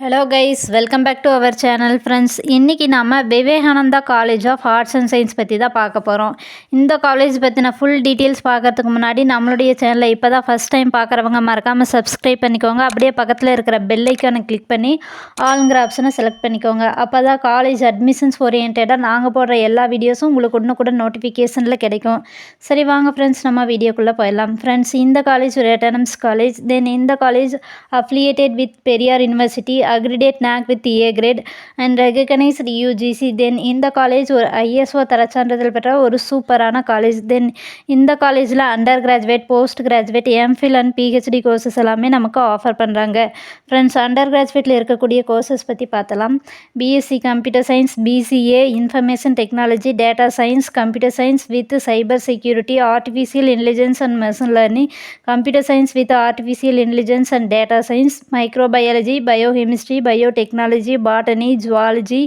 Hello guys, welcome back to our channel friends. இன்றைக்கி நம்ம Vivekananda college of arts and science பற்றி தான் பார்க்க போகிறோம். இந்த காலேஜ் பற்றின ஃபுல் டீட்டெயில்ஸ் பார்க்கறதுக்கு முன்னாடி நம்மளுடைய சேனலை இப்போ தான் ஃபஸ்ட் டைம் பார்க்குறவங்க மறக்காமல் சப்ஸ்கிரைப் பண்ணிக்கோங்க. அப்படியே பக்கத்தில் இருக்கிற பெல் ஐக்கானை கிளிக் பண்ணி ஆல்ங்கிற ஆப்ஷனை செலக்ட் பண்ணிக்கோங்க. அப்போ தான் காலேஜ் அட்மிஷன்ஸ் ஓரியன்டாக நாங்கள் போடுற எல்லா வீடியோஸும் உங்களுக்கு உடனுக்குடன் நோட்டிஃபிகேஷனில் கிடைக்கும். சரி வாங்க ஃப்ரெண்ட்ஸ், நம்ம வீடியோக்குள்ளே போயிடலாம். ஃப்ரெண்ட்ஸ், இந்த காலேஜ் ஒரு அட்டானமஸ் காலேஜ். தென் இந்த college affiliated with Periyar University, accredited NAC with A grade and recognized UGC. Then இந்த காலேஜ் ஒரு ISO தரச்சான்றிதழ் பெற்ற ஒரு சூப்பரான காலேஜ். தென் இந்த காலேஜில் under graduate, post graduate, MPhil and PhD courses எல்லாமே நமக்கு ஆஃபர் பண்ணுறாங்க. ஃப்ரெண்ட்ஸ், அண்டர் கிராஜுவேட்டில் இருக்கக்கூடிய கோர்சஸ் பற்றி பார்த்தலாம். BSc computer science, BCA information technology, data science, computer science with cyber security, artificial intelligence and machine learning, computer science with artificial intelligence and data science, microbiology, biochemistry, biotechnology, botany, zoology,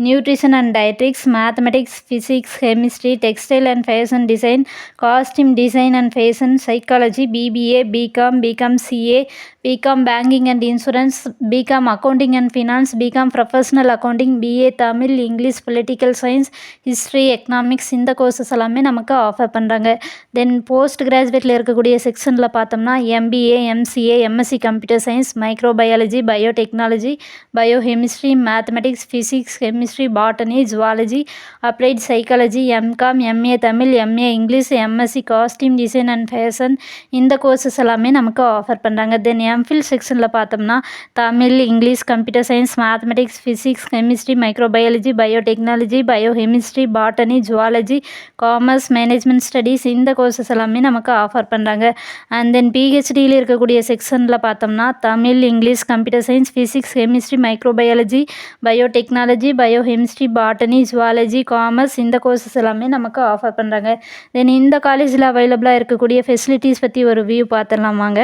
nutrition and dietetics, mathematics, physics, chemistry, textile and fashion design, costume design and fashion, psychology, BBA, BCom, BCom CA, BCom banking and insurance, BCom accounting and finance, BCom professional accounting, BA Tamil, English, political science, history, economics, இந்த courses எல்லாமே நமக்கு offer பண்ணுறாங்க. தென் post கிராஜுவேட்டில் இருக்கக்கூடிய செக்ஷனில் பார்த்தோம்னா MBA, MCA, MSc computer science, microbiology, biotechnology, biochemistry, mathematics, physics, chemistry, botany, zoology, applied psychology, MCom, MA Tamil, MA English, MSc costume design and fashion, இந்த courses எல்லாமே நமக்கு ஆஃபர் பண்ணுறாங்க. தென் எம்ஃபில் செக்ஷனில் பார்த்தோம்னா Tamil, English, computer science, mathematics, physics, chemistry, microbiology, biotechnology, biochemistry, botany, zoology, commerce, management studies, இந்த courses எல்லாமே நமக்கு offer பண்ணுறாங்க. அண்ட் தென் பிஹெச்டியில் இருக்கக்கூடிய செக்ஷனில் பார்த்தோம்னா Tamil, English, computer science, physics, chemistry, microbiology, biotechnology, biochemistry, botany, zoology, commerce, இந்த கோர்சஸ் எல்லாமே நமக்கு ஆஃபர் பண்ணுறாங்க. தென் இந்த காலேஜில் அவைலபிளாக இருக்கக்கூடிய ஃபெசிலிட்டிஸ் பற்றி ஒரு வியூ பார்த்துடலாம் வாங்க.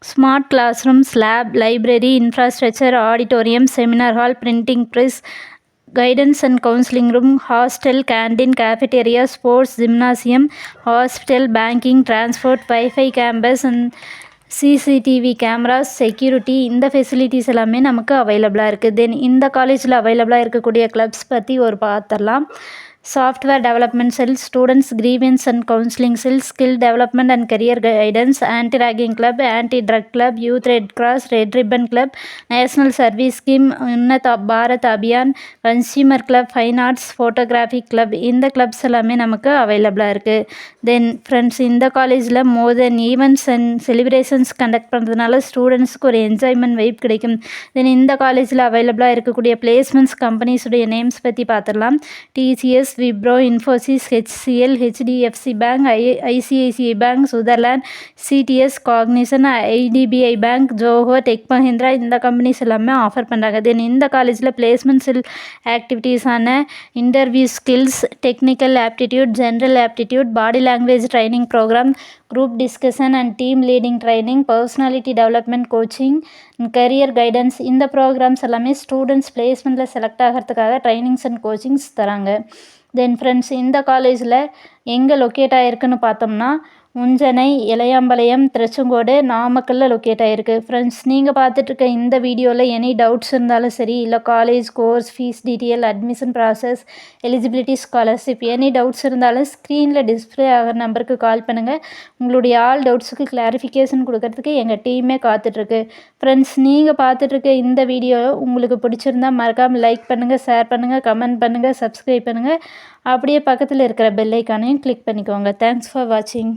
Smart class rooms, lab, library, infrastructure, auditorium, seminar hall, printing press, guidance and counselling room, hostel, canteen, cafeteria, sports, gymnasium, hospital, banking, transport, wifi, campus and CCTV cameras, security, இந்த facilities எல்லாமே நமக்கு அவைலபிளாக இருக்குது. தென் இந்த காலேஜில் அவைலபிளாக இருக்கக்கூடிய கிளப்ஸ் பற்றி ஒரு பார்த்துடலாம். Software development cell, students grievance and counselling cell, skill development and career guidance, anti ragging club, anti drug club, youth red cross, red ribbon club, national service scheme, Unnat Bharat Abhiyan, consumer club, fine arts, photography club, இந்த clubs எல்லாமே நமக்கு அவைலபிளாக இருக்குது. Then friends, இந்த காலேஜில் more then events and celebrations conduct பண்ணுறதுனால ஸ்டூடெண்ட்ஸ்க்கு ஒரு என்ஜாய்மெண்ட் வைப் கிடைக்கும். தென் இந்த காலேஜில் அவைலபிளாக இருக்கக்கூடிய பிளேஸ்மெண்ட்ஸ் கம்பெனிஸுடைய நேம்ஸ் பற்றி பார்த்துடலாம். TCS, Wipro, Infosys, HCL, HDFC bank, ICICI bank, Sutherland, CTS, Cognizant, IDBI bank, Zoho, Tech Mahindra, இந்த கம்பெனிஸ் எல்லாமே ஆஃபர் பண்ணுறாங்க. தென் இந்த காலேஜில் பிளேஸ்மெண்ட்ஸில் ஆக்டிவிட்டீஸான interview skills, technical aptitude, general aptitude, body language training programme, group discussion and team leading training, personality development coaching, career guidance, இந்த programmes எல்லாமே students பிளேஸ்மெண்ட்டில் செலக்ட் ஆகிறதுக்காக ட்ரைனிங்ஸ் அண்ட் கோச்சிங்ஸ் தராங்க. தென் ஃப்ரெண்ட்ஸ், இந்த காலேஜில் எங்கே லொக்கேட் ஆகிருக்குன்னு பார்த்தோம்னா உஞ்சனை, இளையாம்பாளையம், திருச்செங்கோடு, நாமக்கல்லில் லொக்கேட் ஆகிருக்கு. ஃப்ரெண்ட்ஸ், நீங்கள் பார்த்துட்ருக்க இந்த வீடியோவில் எனி டவுட்ஸ் இருந்தாலும் சரி, இல்லை college course fees detail, admission process, eligibility, scholarship, any doubts இருந்தாலும் ஸ்க்ரீனில் டிஸ்பிளே ஆகிற நம்பருக்கு கால் பண்ணுங்கள். உங்களுடைய ஆல் டவுட்ஸுக்கு கிளாரிஃபிகேஷன் கொடுக்கறதுக்கு எங்கள் டீமே காத்துட்ருக்கு. ஃப்ரெண்ட்ஸ், நீங்கள் பார்த்துட்ருக்க இந்த வீடியோ உங்களுக்கு பிடிச்சிருந்தால் மறக்காமல் லைக் பண்ணுங்கள், ஷேர் பண்ணுங்கள், கமெண்ட் பண்ணுங்கள், சப்ஸ்கிரைப் பண்ணுங்கள். அப்படியே பக்கத்தில் இருக்கிற பெல் ஐக்கானையும் கிளிக் பண்ணிக்கோங்க. தேங்க்ஸ் ஃபார் வாட்சிங்.